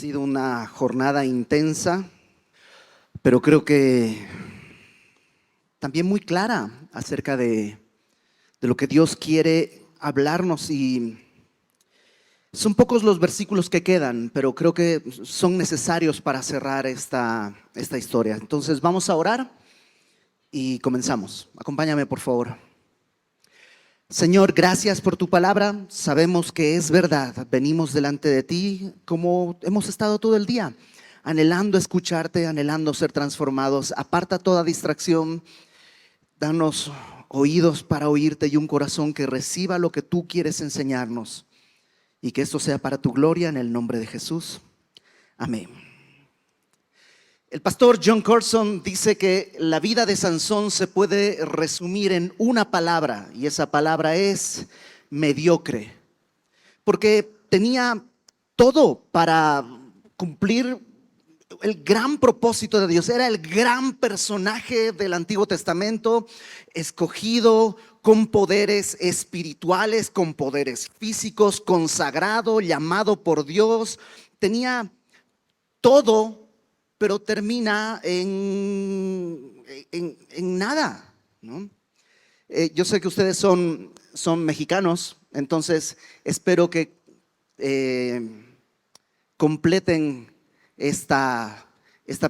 sido una jornada intensa, pero creo que también muy clara acerca de lo que Dios quiere hablarnos. Y son pocos los versículos que quedan, pero creo que son necesarios para cerrar esta historia. Entonces vamos a orar y comenzamos. Acompáñame, por favor. Señor, gracias por tu palabra. Sabemos que es verdad. Venimos delante de ti como hemos estado todo el día, anhelando escucharte, anhelando ser transformados. Aparta toda distracción. Danos oídos para oírte y un corazón que reciba lo que tú quieres enseñarnos. Y que esto sea para tu gloria, en el nombre de Jesús. Amén. El pastor Jon Courson dice que la vida de Sansón se puede resumir en una palabra, y esa palabra es mediocre, porque tenía todo para cumplir el gran propósito de Dios. Era el gran personaje del Antiguo Testamento, escogido, con poderes espirituales, con poderes físicos, consagrado, llamado por Dios. Tenía todo, pero termina en nada, ¿no? Yo sé que ustedes son mexicanos, entonces espero que completen esta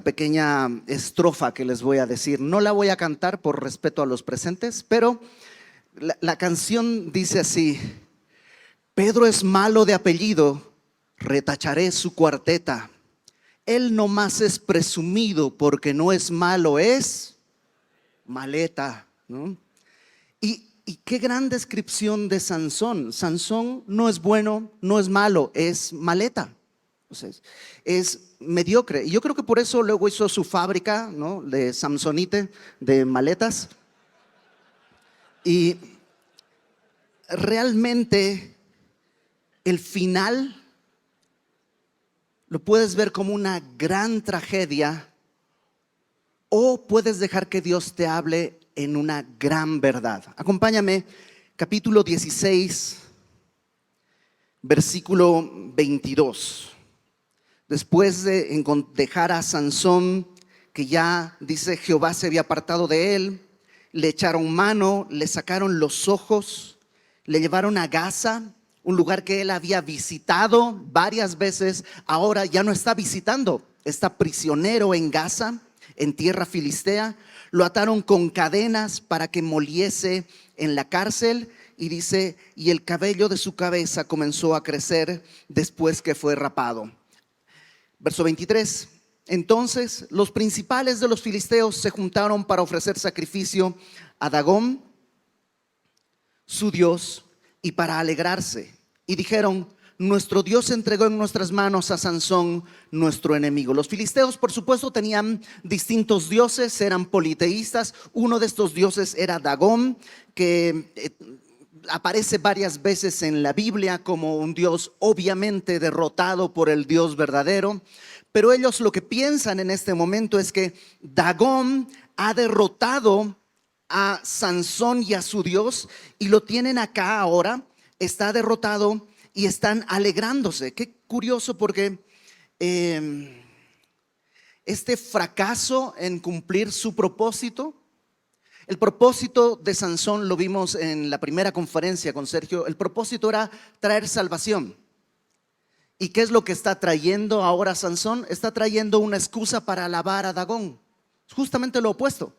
pequeña estrofa que les voy a decir. No la voy a cantar por respeto a los presentes, pero la canción dice así: Pedro es malo de apellido, retacharé su cuarteta. Él nomás es presumido porque no es malo, es maleta, ¿no? Y qué gran descripción de Sansón. Sansón no es bueno, no es malo, es maleta. O sea, es mediocre. Y yo creo que por eso luego hizo su fábrica, ¿no?, de Samsonite, de maletas. Y realmente el final lo puedes ver como una gran tragedia, o puedes dejar que Dios te hable en una gran verdad. Acompáñame, capítulo 16, versículo 22. Después de dejar a Sansón, que ya dice Jehová se había apartado de él, le echaron mano, le sacaron los ojos, le llevaron a Gaza, un lugar que él había visitado varias veces. Ahora ya no está visitando, está prisionero en Gaza, en tierra filistea. Lo ataron con cadenas para que moliese en la cárcel. Y dice, y el cabello de su cabeza comenzó a crecer después que fue rapado. Verso 23. Entonces los principales de los filisteos se juntaron para ofrecer sacrificio a Dagón, su dios, y para alegrarse. Y dijeron: nuestro Dios entregó en nuestras manos a Sansón, nuestro enemigo. Los filisteos, por supuesto, tenían distintos dioses, eran politeístas. Uno de estos dioses era Dagón, que aparece varias veces en la Biblia como un dios obviamente derrotado por el Dios verdadero. Pero ellos lo que piensan en este momento es que Dagón ha derrotado a Sansón y a su Dios, y lo tienen acá ahora, está derrotado y están alegrándose. Qué curioso, porque este fracaso en cumplir su propósito, el propósito de Sansón lo vimos en la primera conferencia con Sergio. El propósito era traer salvación. ¿Y qué es lo que está trayendo ahora Sansón? Está trayendo una excusa para alabar a Dagón. Justamente lo opuesto.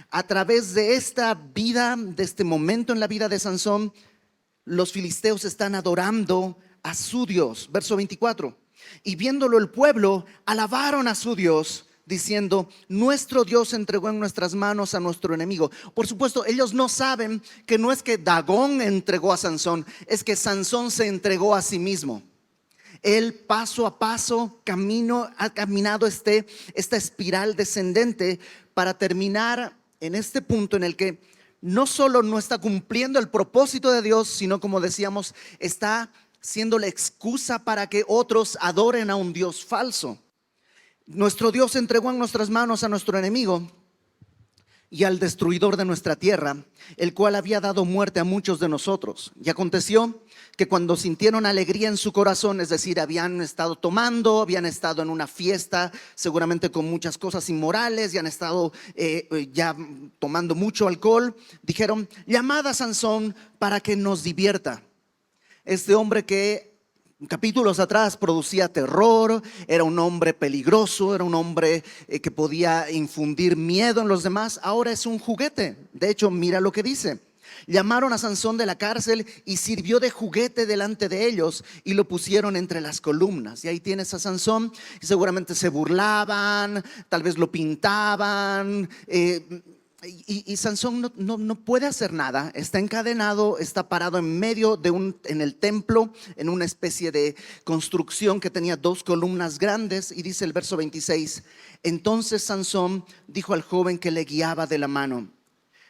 A través de esta vida, de este momento en la vida de Sansón, los filisteos están adorando a su Dios. Verso 24. Y viéndolo el pueblo, alabaron a su Dios, diciendo: nuestro Dios entregó en nuestras manos a nuestro enemigo. Por supuesto, ellos no saben que no es que Dagón entregó a Sansón, es que Sansón se entregó a sí mismo. Él paso a paso ha caminado esta espiral descendente para terminar en este punto en el que no solo no está cumpliendo el propósito de Dios, sino, como decíamos, está siendo la excusa para que otros adoren a un Dios falso. Nuestro Dios entregó en nuestras manos a nuestro enemigo. y al destruidor de nuestra tierra, el cual había dado muerte a muchos de nosotros. Y aconteció que cuando sintieron alegría en su corazón, es decir, habían estado tomando, habían estado en una fiesta, seguramente con muchas cosas inmorales, y han estado ya tomando mucho alcohol, dijeron: llamad a Sansón para que nos divierta. Este hombre que capítulos atrás producía terror, era un hombre peligroso, era un hombre que podía infundir miedo en los demás, ahora es un juguete. De hecho, mira lo que dice: llamaron a Sansón de la cárcel y sirvió de juguete delante de ellos y lo pusieron entre las columnas. Y ahí tienes a Sansón, y seguramente se burlaban, tal vez lo pintaban. Y Sansón no puede hacer nada, está encadenado, está parado en medio de en el templo, en una especie de construcción que tenía 2 columnas grandes. Y dice el verso 26: entonces Sansón dijo al joven que le guiaba de la mano,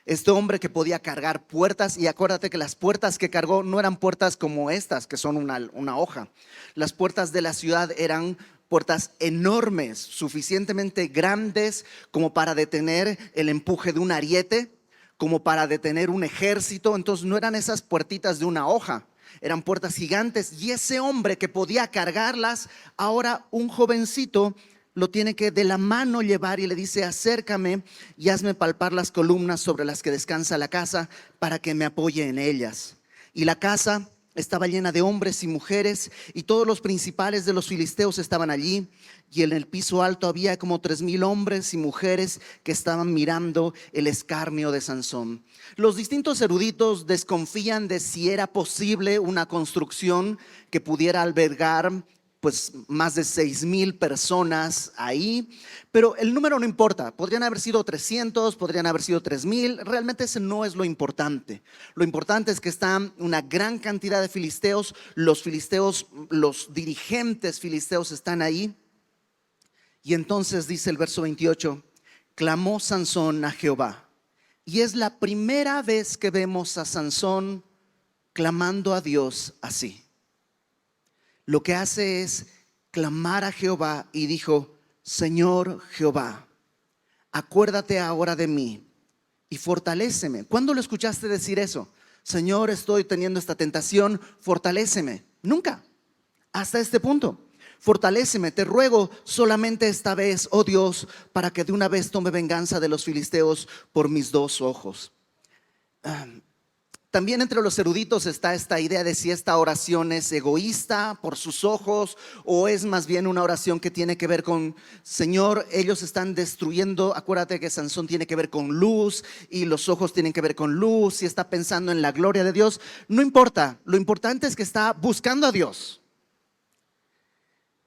este hombre que podía cargar puertas, y acuérdate que las puertas que cargó no eran puertas como estas, que son una hoja. Las puertas de la ciudad eran puertas enormes, suficientemente grandes como para detener el empuje de un ariete, como para detener un ejército. Entonces no eran esas puertitas de una hoja, eran puertas gigantes. Y ese hombre que podía cargarlas, ahora un jovencito lo tiene que de la mano llevar y le dice: acércame y hazme palpar las columnas sobre las que descansa la casa para que me apoye en ellas. Y la casa estaba llena de hombres y mujeres, y todos los principales de los filisteos estaban allí. Y en el piso alto había como 3,000 hombres y mujeres que estaban mirando el escarnio de Sansón. Los distintos eruditos desconfían de si era posible una construcción que pudiera albergar pues más de 6,000 personas ahí, pero el número no importa. Podrían haber sido 300, podrían haber sido 3,000. Realmente ese no es lo importante. Lo importante es que están una gran cantidad de filisteos. Los filisteos, los dirigentes filisteos están ahí. Y entonces dice el verso 28: clamó Sansón a Jehová. Y es la primera vez que vemos a Sansón clamando a Dios así. Lo que hace es clamar a Jehová y dijo: Señor Jehová, acuérdate ahora de mí y fortaléceme. ¿Cuándo lo escuchaste decir eso? Señor, estoy teniendo esta tentación, fortaléceme. Nunca, hasta este punto. Fortaléceme, te ruego solamente esta vez, oh Dios, para que de una vez tome venganza de los filisteos por mis 2 ojos. También entre los eruditos está esta idea de si esta oración es egoísta por sus ojos, o es más bien una oración que tiene que ver con: Señor, ellos están destruyendo. Acuérdate que Sansón tiene que ver con luz y los ojos tienen que ver con luz, y está pensando en la gloria de Dios. No importa, lo importante es que está buscando a Dios.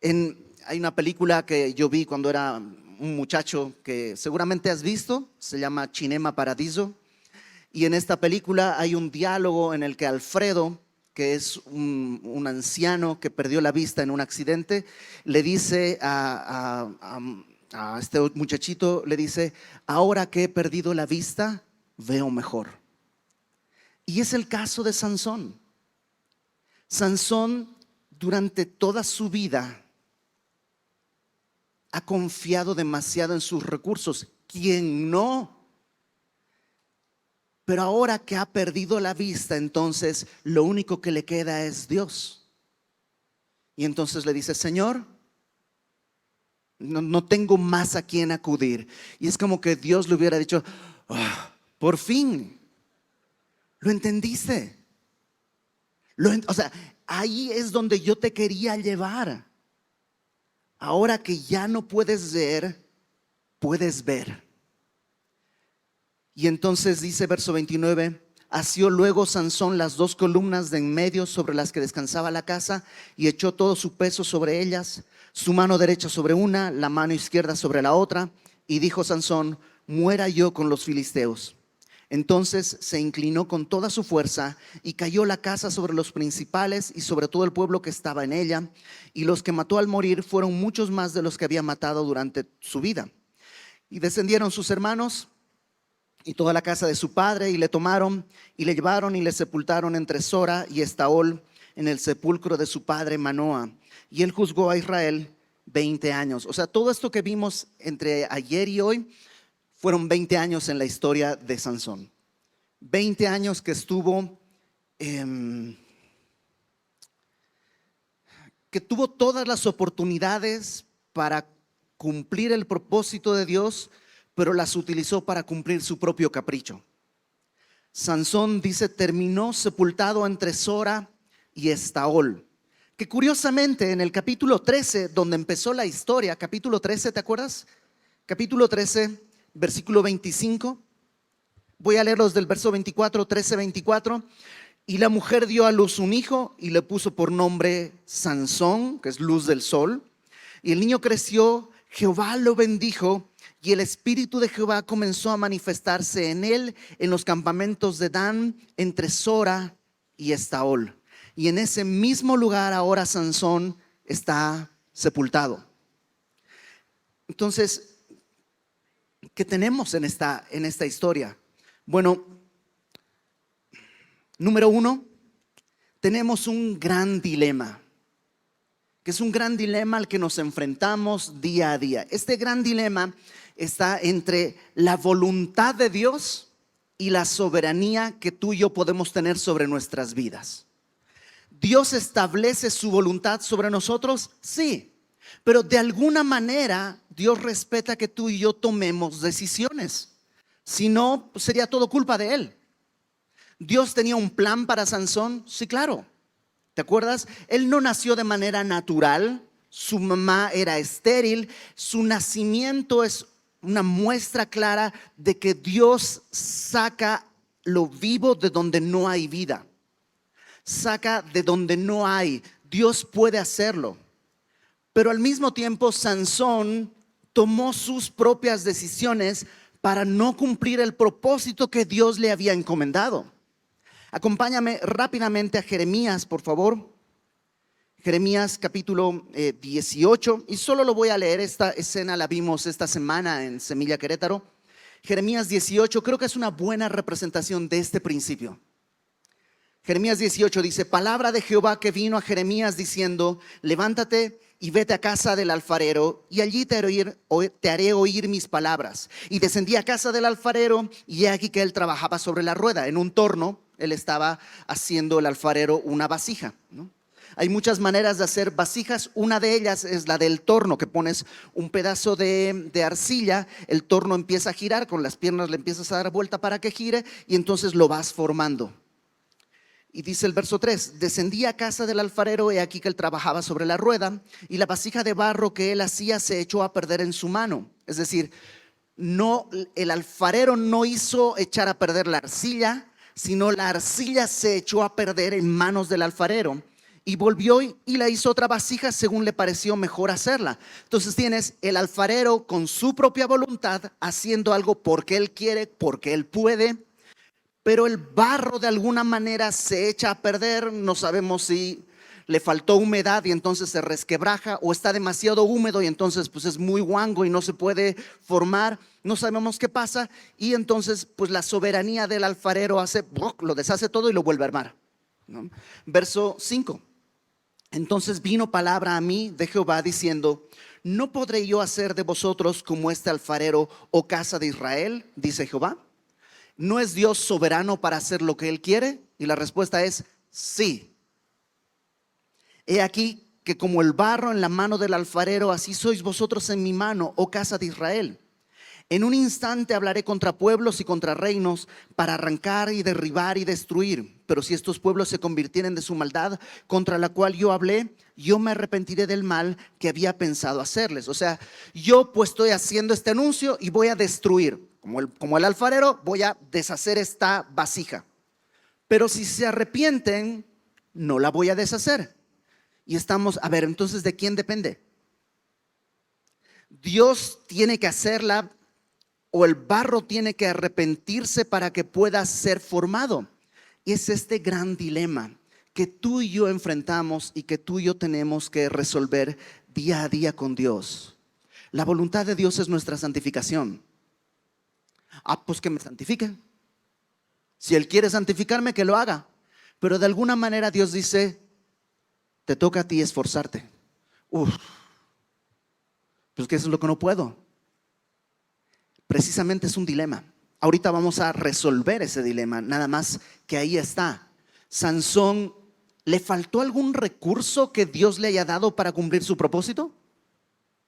Hay una película que yo vi cuando era un muchacho que seguramente has visto, se llama Cinema Paradiso. Y en esta película hay un diálogo en el que Alfredo, que es un anciano que perdió la vista en un accidente, le dice a este muchachito, le dice: ahora que he perdido la vista, veo mejor. Y es el caso de Sansón. Sansón durante toda su vida ha confiado demasiado en sus recursos. ¿Quién no? Pero ahora que ha perdido la vista, entonces lo único que le queda es Dios. Y entonces le dice: Señor, no tengo más a quien acudir. Y es como que Dios le hubiera dicho: por fin, lo entendiste. O sea, ahí es donde yo te quería llevar. Ahora que ya no puedes ver, puedes ver. Y entonces dice verso 29: asió luego Sansón las 2 columnas de en medio sobre las que descansaba la casa, y echó todo su peso sobre ellas, su mano derecha sobre una, la mano izquierda sobre la otra. Y dijo Sansón: muera yo con los filisteos. Entonces se inclinó con toda su fuerza, y cayó la casa sobre los principales y sobre todo el pueblo que estaba en ella. Y los que mató al morir fueron muchos más de los que había matado durante su vida. Y descendieron sus hermanos y toda la casa de su padre, y le tomaron y le llevaron y le sepultaron entre Sora y Estaol, en el sepulcro de su padre Manoa. Y él juzgó a Israel 20 años. O sea, todo esto que vimos entre ayer y hoy fueron 20 años en la historia de Sansón. 20 años que estuvo, que tuvo todas las oportunidades para cumplir el propósito de Dios, pero las utilizó para cumplir su propio capricho. Sansón, dice, terminó sepultado entre Sora y Estaol, que curiosamente en el capítulo 13, donde empezó la historia, capítulo 13, ¿te acuerdas? Capítulo 13, versículo 25. Voy a leerlos del verso 24, 13, 24. Y la mujer dio a luz un hijo y le puso por nombre Sansón, que es luz del sol. Y el niño creció, Jehová lo bendijo, y el espíritu de Jehová comenzó a manifestarse en él en los campamentos de Dan, entre Sora y Estaol. Y en ese mismo lugar ahora Sansón está sepultado. Entonces, ¿qué tenemos en esta historia? Bueno, número uno, tenemos un gran dilema, que es un gran dilema al que nos enfrentamos día a día. Este gran dilema está entre la voluntad de Dios y la soberanía que tú y yo podemos tener sobre nuestras vidas. ¿Dios establece su voluntad sobre nosotros? Sí, pero de alguna manera Dios respeta que tú y yo tomemos decisiones. Si no, pues sería todo culpa de Él. ¿Dios tenía un plan para Sansón? Sí, claro. ¿Te acuerdas? Él no nació de manera natural. Su mamá era estéril. Su nacimiento es una muestra clara de que Dios saca lo vivo de donde no hay vida. Saca de donde no hay. Dios puede hacerlo. Pero al mismo tiempo Sansón tomó sus propias decisiones para no cumplir el propósito que Dios le había encomendado. Acompáñame rápidamente a Jeremías, por favor. Jeremías capítulo 18. Y solo lo voy a leer, esta escena la vimos esta semana en Semilla Querétaro. Jeremías 18, creo que es una buena representación de este principio. Jeremías 18 dice: palabra de Jehová que vino a Jeremías diciendo: levántate y vete a casa del alfarero, y allí te haré oír mis palabras. Y descendí a casa del alfarero, y he aquí que él trabajaba sobre la rueda. En un torno, él estaba haciendo el alfarero una vasija, ¿no? Hay muchas maneras de hacer vasijas. Una de ellas es la del torno, que pones un pedazo de arcilla, el torno empieza a girar, con las piernas le empiezas a dar vuelta para que gire, y entonces lo vas formando. Y dice el verso 3: descendí a casa del alfarero, he aquí que él trabajaba sobre la rueda, y la vasija de barro que él hacía se echó a perder en su mano. Es decir, no, el alfarero no hizo echar a perder la arcilla, sino la arcilla se echó a perder en manos del alfarero. Y volvió y la hizo otra vasija según le pareció mejor hacerla. Entonces tienes el alfarero con su propia voluntad haciendo algo porque él quiere, porque él puede. Pero el barro de alguna manera se echa a perder. No sabemos si le faltó humedad y entonces se resquebraja, o está demasiado húmedo y entonces pues es muy guango y no se puede formar. No sabemos qué pasa, y entonces pues la soberanía del alfarero hace, lo deshace todo y lo vuelve a armar, ¿no? Verso 5: entonces vino palabra a mí de Jehová diciendo: ¿no podré yo hacer de vosotros como este alfarero, oh casa de Israel? Dice Jehová. ¿No es Dios soberano para hacer lo que Él quiere? Y la respuesta es sí. He aquí que como el barro en la mano del alfarero, así sois vosotros en mi mano, oh casa de Israel. En un instante hablaré contra pueblos y contra reinos para arrancar y derribar y destruir. Pero si estos pueblos se convirtieren de su maldad contra la cual yo hablé, yo me arrepentiré del mal que había pensado hacerles. O sea, yo pues estoy haciendo este anuncio y voy a destruir. Como el alfarero, voy a deshacer esta vasija. Pero si se arrepienten, no la voy a deshacer. Y estamos, a ver, entonces, ¿de quién depende? Dios tiene que hacerla, o el barro tiene que arrepentirse para que pueda ser formado. Y es este gran dilema que tú y yo enfrentamos y que tú y yo tenemos que resolver día a día con Dios. La voluntad de Dios es nuestra santificación. Pues que me santifique. Si Él quiere santificarme, que lo haga. Pero de alguna manera Dios dice: te toca a ti esforzarte. Pues que eso es lo que no puedo. precisamente es un dilema. Ahorita vamos a resolver ese dilema, nada más que ahí está. Sansón, ¿le faltó algún recurso que Dios le haya dado para cumplir su propósito?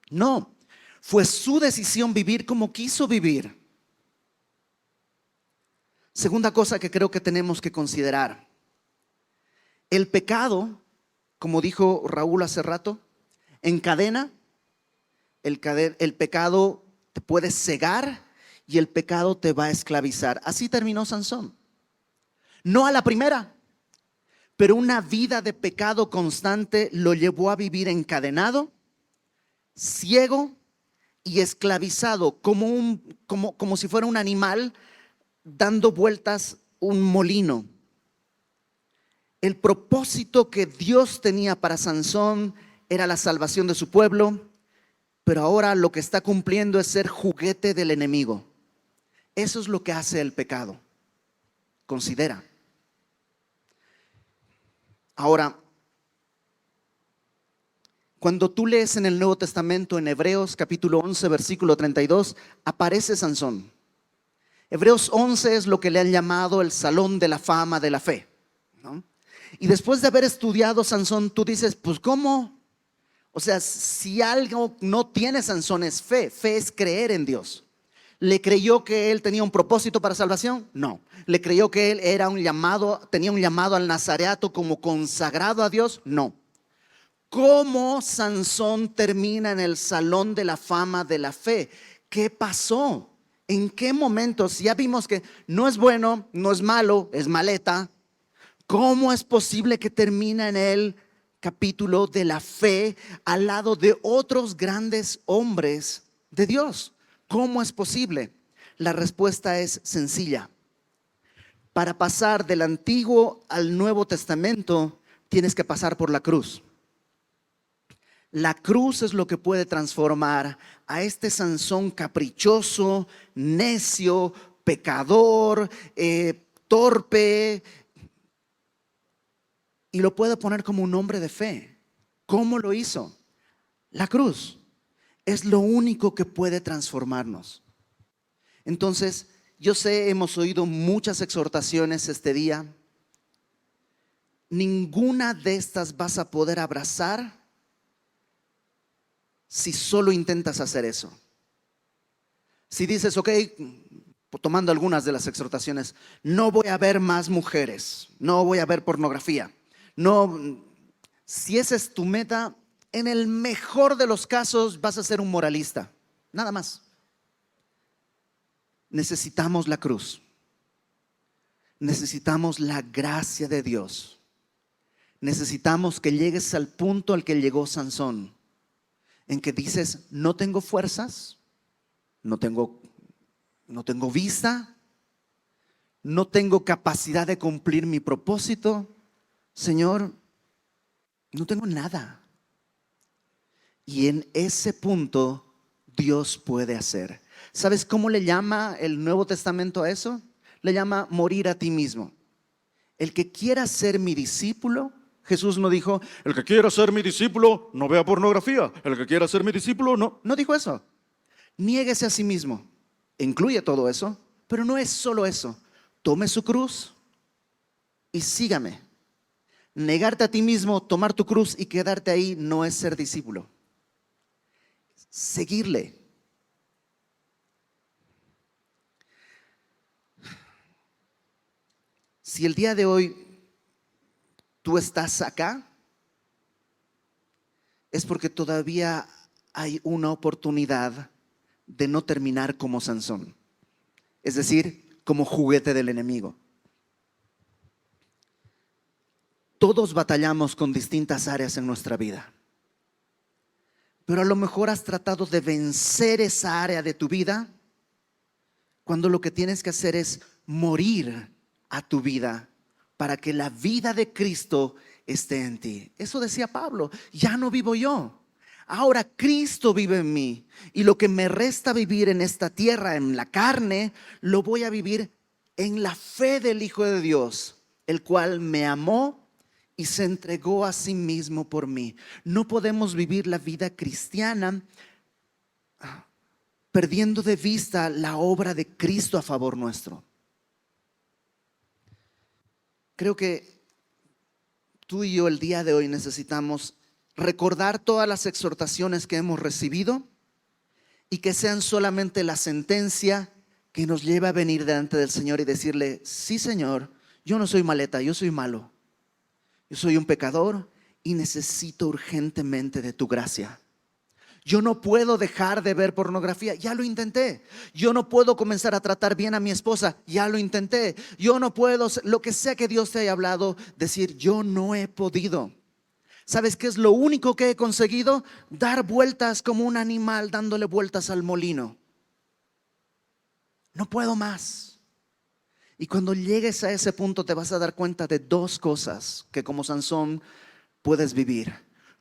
No, fue su decisión vivir como quiso vivir. Segunda cosa que creo que tenemos que considerar. El pecado, como dijo Raúl hace rato, encadena. El pecado te puede cegar y el pecado te va a esclavizar. Así terminó Sansón. No a la primera, pero una vida de pecado constante lo llevó a vivir encadenado, ciego y esclavizado, como si fuera un animal dando vueltas un molino. El propósito que Dios tenía para Sansón era la salvación de su pueblo, pero ahora lo que está cumpliendo es ser juguete del enemigo. Eso es lo que hace el pecado. Considera. Ahora, cuando tú lees en el Nuevo Testamento, en Hebreos capítulo 11, versículo 32, aparece Sansón. Hebreos 11 es lo que le han llamado el salón de la fama de la fe, ¿no? Y después de haber estudiado Sansón, tú dices, pues ¿cómo? O sea, si algo no tiene Sansón es fe. Fe es creer en Dios. ¿Le creyó que él tenía un propósito para salvación? No. ¿Le creyó que él tenía un llamado al nazareato como consagrado a Dios? No. ¿Cómo Sansón termina en el salón de la fama de la fe? ¿Qué pasó? ¿En qué momentos? Ya vimos que no es bueno, no es malo, es maleta. ¿Cómo es posible que termina en el capítulo de la fe al lado de otros grandes hombres de Dios? ¿Cómo es posible? La respuesta es sencilla. Para pasar del Antiguo al Nuevo Testamento, tienes que pasar por la cruz. La cruz es lo que puede transformar a este Sansón caprichoso, necio, pecador, torpe, y lo puede poner como un hombre de fe. ¿Cómo lo hizo? La cruz es lo único que puede transformarnos. Entonces, yo sé, hemos oído muchas exhortaciones este día. Ninguna de estas vas a poder abrazar si solo intentas hacer eso. Si dices, ok, tomando algunas de las exhortaciones, no voy a ver más mujeres, no voy a ver pornografía. No, si esa es tu meta, en el mejor de los casos vas a ser un moralista, nada más. Necesitamos la cruz. Necesitamos la gracia de Dios. Necesitamos que llegues al punto al que llegó Sansón, en que dices, no tengo fuerzas, no tengo vista, no tengo capacidad de cumplir mi propósito. Señor, no tengo nada. Y en ese punto Dios puede hacer. ¿Sabes cómo le llama el Nuevo Testamento a eso? Le llama morir a ti mismo. El que quiera ser mi discípulo, Jesús no dijo, el que quiera ser mi discípulo no vea pornografía. El que quiera ser mi discípulo no dijo eso. Niéguese a sí mismo. Incluye todo eso, pero no es solo eso. Tome su cruz y sígame. Negarte a ti mismo, tomar tu cruz y quedarte ahí no es ser discípulo. Seguirle. Si el día de hoy tú estás acá, es porque todavía hay una oportunidad de no terminar como Sansón, es decir, como juguete del enemigo. Todos batallamos con distintas áreas en nuestra vida, pero a lo mejor has tratado de vencer esa área de tu vida cuando lo que tienes que hacer es morir a tu vida para que la vida de Cristo esté en ti. Eso decía Pablo, ya no vivo yo, ahora Cristo vive en mí, y lo que me resta vivir en esta tierra, en la carne, lo voy a vivir en la fe del Hijo de Dios, el cual me amó y se entregó a sí mismo por mí. No podemos vivir la vida cristiana perdiendo de vista la obra de Cristo a favor nuestro. Creo que tú y yo el día de hoy necesitamos recordar todas las exhortaciones que hemos recibido y que sean solamente la sentencia que nos lleva a venir delante del Señor y decirle: sí, Señor, yo no soy maleta, yo soy malo, yo soy un pecador y necesito urgentemente de tu gracia. Yo no puedo dejar de ver pornografía, ya lo intenté. Yo no puedo comenzar a tratar bien a mi esposa, ya lo intenté. Yo no puedo, lo que sea que Dios te haya hablado, decir: yo no he podido. ¿Sabes qué es lo único que he conseguido? Dar vueltas como un animal dándole vueltas al molino. No puedo más. Y cuando llegues a ese punto te vas a dar cuenta de dos cosas que como Sansón puedes vivir.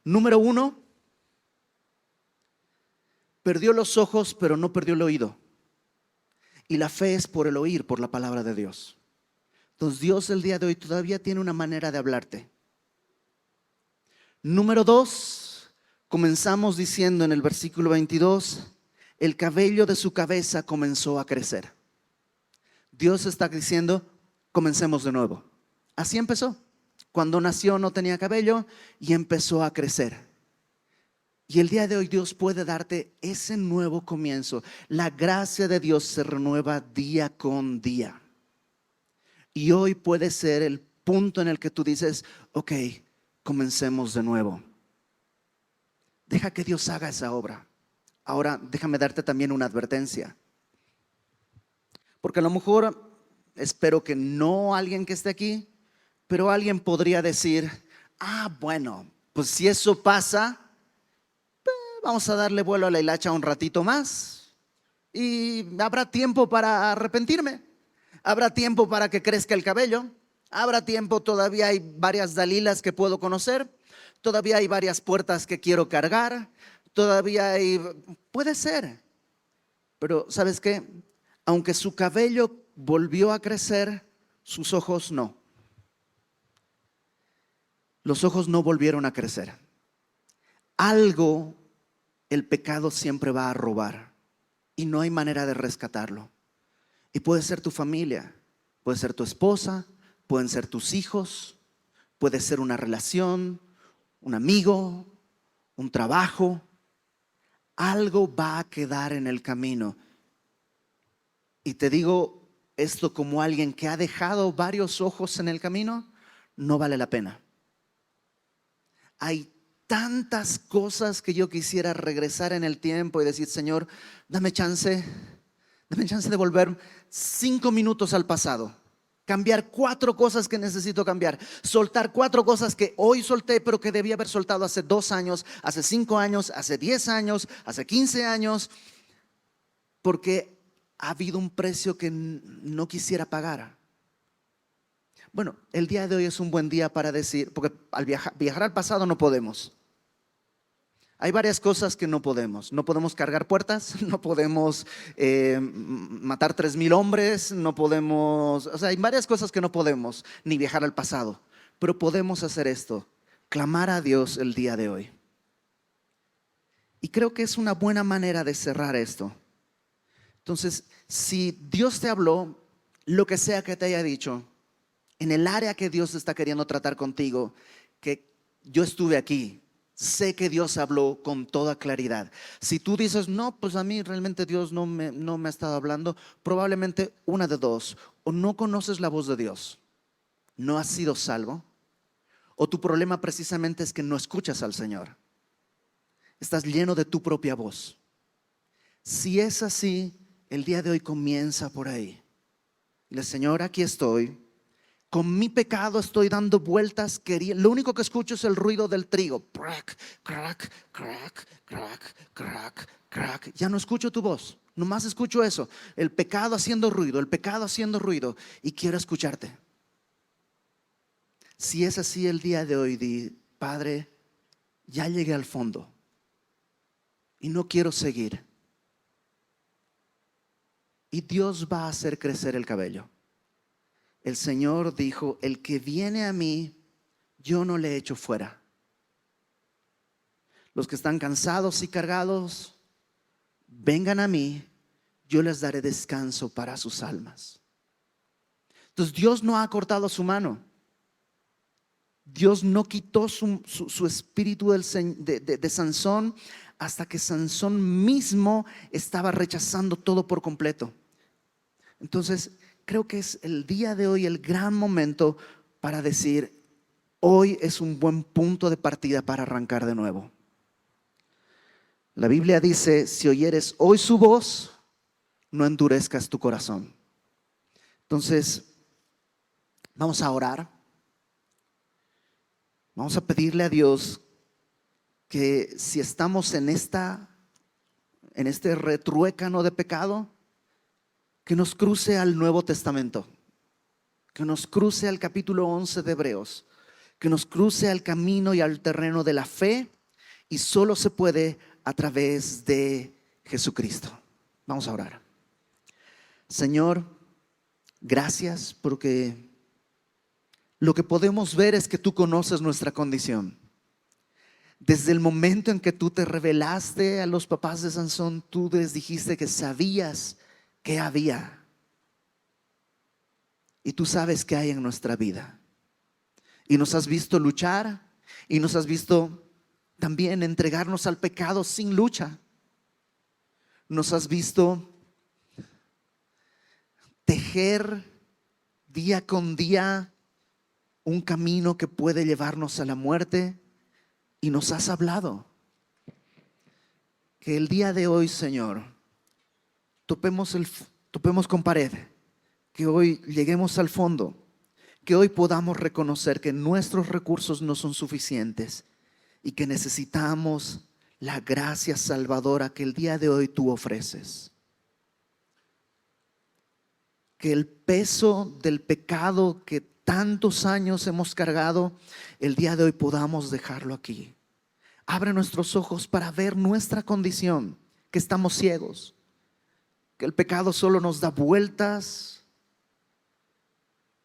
Número uno, perdió los ojos pero no perdió el oído. Y la fe es por el oír, por la palabra de Dios. Entonces Dios el día de hoy todavía tiene una manera de hablarte. Número dos, comenzamos diciendo en el versículo 22, el cabello de su cabeza comenzó a crecer. Dios está diciendo: comencemos de nuevo. Así empezó. Cuando nació no tenía cabello y empezó a crecer. Y el día de hoy Dios puede darte ese nuevo comienzo. La gracia de Dios se renueva día con día. Y hoy puede ser el punto en el que tú dices: ok, comencemos de nuevo. Deja que Dios haga esa obra. Ahora déjame darte también una advertencia. Porque a lo mejor, espero que no alguien que esté aquí, pero alguien podría decir: bueno, pues si eso pasa, vamos a darle vuelo a la hilacha un ratito más y habrá tiempo para arrepentirme, habrá tiempo para que crezca el cabello, habrá tiempo, todavía hay varias Dalilas que puedo conocer, todavía hay varias puertas que quiero cargar, todavía hay, puede ser. Pero ¿sabes qué? Aunque su cabello volvió a crecer, sus ojos no. Los ojos no volvieron a crecer. Algo el pecado siempre va a robar y no hay manera de rescatarlo. Y puede ser tu familia, puede ser tu esposa, pueden ser tus hijos, puede ser una relación, un amigo, un trabajo. Algo va a quedar en el camino. Y te digo esto como alguien que ha dejado varios ojos en el camino: no vale la pena. Hay tantas cosas que yo quisiera regresar en el tiempo y decir: Señor, dame chance de volver 5 minutos al pasado, cambiar 4 cosas que necesito cambiar, soltar 4 cosas que hoy solté pero que debía haber soltado hace 2 años, hace 5 años, hace 10 años, hace 15 años, porque ha habido un precio que no quisiera pagar. Bueno, el día de hoy es un buen día para decir, porque al viajar al pasado no podemos. Hay varias cosas que no podemos. No podemos cargar puertas, no podemos matar 3,000 hombres, no podemos, o sea, hay varias cosas que no podemos, ni viajar al pasado. Pero podemos hacer esto: clamar a Dios el día de hoy. Y creo que es una buena manera de cerrar esto. Entonces, si Dios te habló, lo que sea que te haya dicho, en el área que Dios está queriendo tratar contigo, que yo estuve aquí, sé que Dios habló con toda claridad. Si tú dices: no, pues a mí realmente Dios no me ha estado hablando, probablemente una de dos: o no conoces la voz de Dios, no has sido salvo, o tu problema precisamente es que no escuchas al Señor. Estás lleno de tu propia voz. Si es así, el día de hoy comienza por ahí. Dile: Señor, aquí estoy. Con mi pecado estoy dando vueltas. Lo único que escucho es el ruido del trigo. Crack, crack, crack, crack, crack, crack. Ya no escucho tu voz. Nomás escucho eso. El pecado haciendo ruido, el pecado haciendo ruido. Y quiero escucharte. Si es así el día de hoy, di: Padre, ya llegué al fondo y no quiero seguir. Y Dios va a hacer crecer el cabello. El Señor dijo: el que viene a mí, yo no le echo fuera. Los que están cansados y cargados, vengan a mí yo les daré descanso para sus almas. Entonces Dios no ha cortado su mano. Dios no quitó su espíritu de Sansón hasta que Sansón mismo estaba rechazando todo por completo. Entonces creo que es el día de hoy el gran momento para decir: hoy es un buen punto de partida para arrancar de nuevo. La Biblia dice: si oyeres hoy su voz, no endurezcas tu corazón. Entonces vamos a orar. Vamos a pedirle a Dios que si estamos en este retruécano de pecado, que nos cruce al Nuevo Testamento, que nos cruce al capítulo 11 de Hebreos, que nos cruce al camino y al terreno de la fe, y solo se puede a través de Jesucristo. Vamos a orar. Señor, gracias porque lo que podemos ver es que tú conoces nuestra condición. Desde el momento en que tú te revelaste a los papás de Sansón, tú les dijiste que sabías qué había. Y tú sabes qué hay en nuestra vida. Y nos has visto luchar y nos has visto también entregarnos al pecado sin lucha. Nos has visto tejer día con día un camino que puede llevarnos a la muerte, y nos has hablado. Que el día de hoy, Señor, topemos con pared, que hoy lleguemos al fondo, que hoy podamos reconocer que nuestros recursos no son suficientes y que necesitamos la gracia salvadora que el día de hoy tú ofreces. Que el peso del pecado que tantos años hemos cargado, el día de hoy podamos dejarlo aquí. Abre nuestros ojos para ver nuestra condición, que estamos ciegos, que el pecado solo nos da vueltas,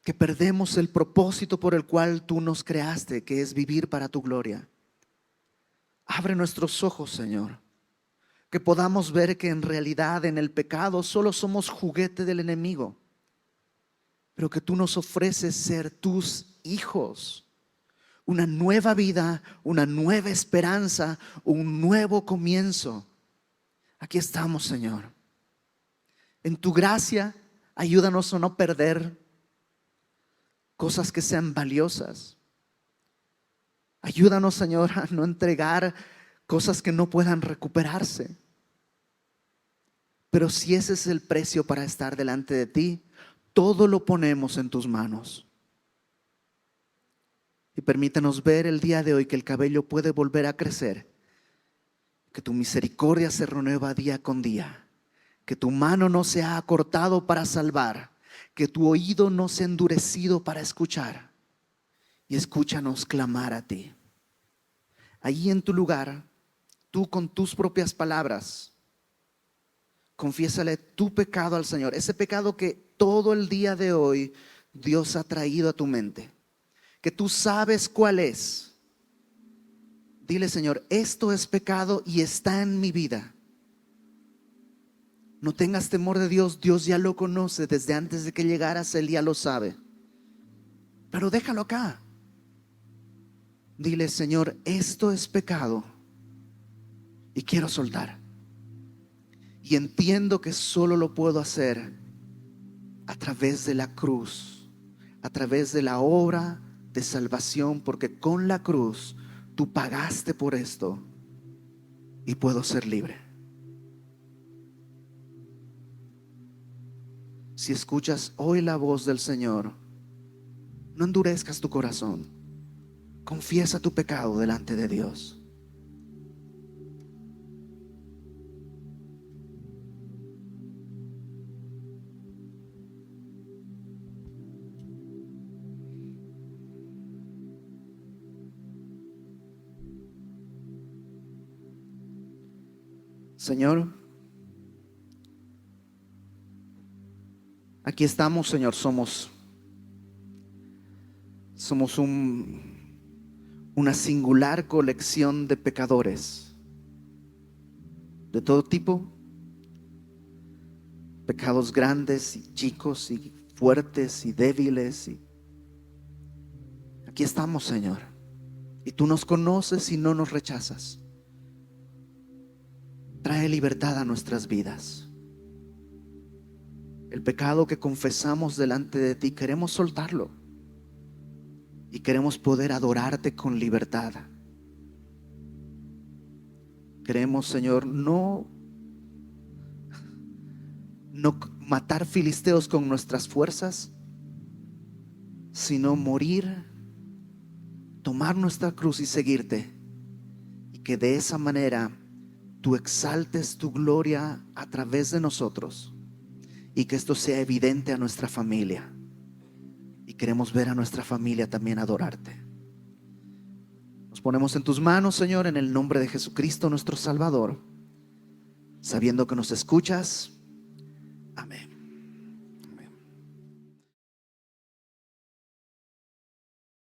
que perdemos el propósito por el cual tú nos creaste, que es vivir para tu gloria. Abre nuestros ojos, Señor, que podamos ver que en realidad en el pecado solo somos juguete del enemigo, pero que tú nos ofreces ser tus hijos, una nueva vida, una nueva esperanza, un nuevo comienzo. Aquí estamos, Señor. En tu gracia, ayúdanos a no perder cosas que sean valiosas. Ayúdanos, Señor, a no entregar cosas que no puedan recuperarse. Pero si ese es el precio para estar delante de ti, todo lo ponemos en tus manos. Y permítanos ver el día de hoy que el cabello puede volver a crecer, que tu misericordia se renueva día con día, que tu mano no se ha acortado para salvar, que tu oído no se ha endurecido para escuchar. Y escúchanos clamar a ti. Allí en tu lugar, tú con tus propias palabras, confiésale tu pecado al Señor, ese pecado que todo el día de hoy Dios ha traído a tu mente, que tú sabes cuál es. Dile: Señor, esto es pecado y está en mi vida. No tengas temor de Dios, Dios ya lo conoce desde antes de que llegaras, Él ya lo sabe. Pero déjalo acá. Dile: Señor, esto es pecado y quiero soltar. Y entiendo que solo lo puedo hacer a través de la cruz, a través de la obra de salvación, porque con la cruz tú pagaste por esto y puedo ser libre. Si escuchas hoy la voz del Señor, no endurezcas tu corazón. Confiesa tu pecado delante de Dios. Señor, aquí estamos, Señor. Somos una singular colección de pecadores de todo tipo, pecados grandes y chicos y fuertes y débiles. Y aquí estamos, Señor. Y tú nos conoces y no nos rechazas. Trae libertad a nuestras vidas. El pecado que confesamos delante de ti, queremos soltarlo. Y queremos poder adorarte con libertad. Queremos, Señor, no matar filisteos con nuestras fuerzas, sino morir, tomar nuestra cruz y seguirte. Y que de esa manera tú exaltes tu gloria a través de nosotros. Y que esto sea evidente a nuestra familia. Y queremos ver a nuestra familia también adorarte. Nos ponemos en tus manos, Señor, en el nombre de Jesucristo nuestro Salvador, sabiendo que nos escuchas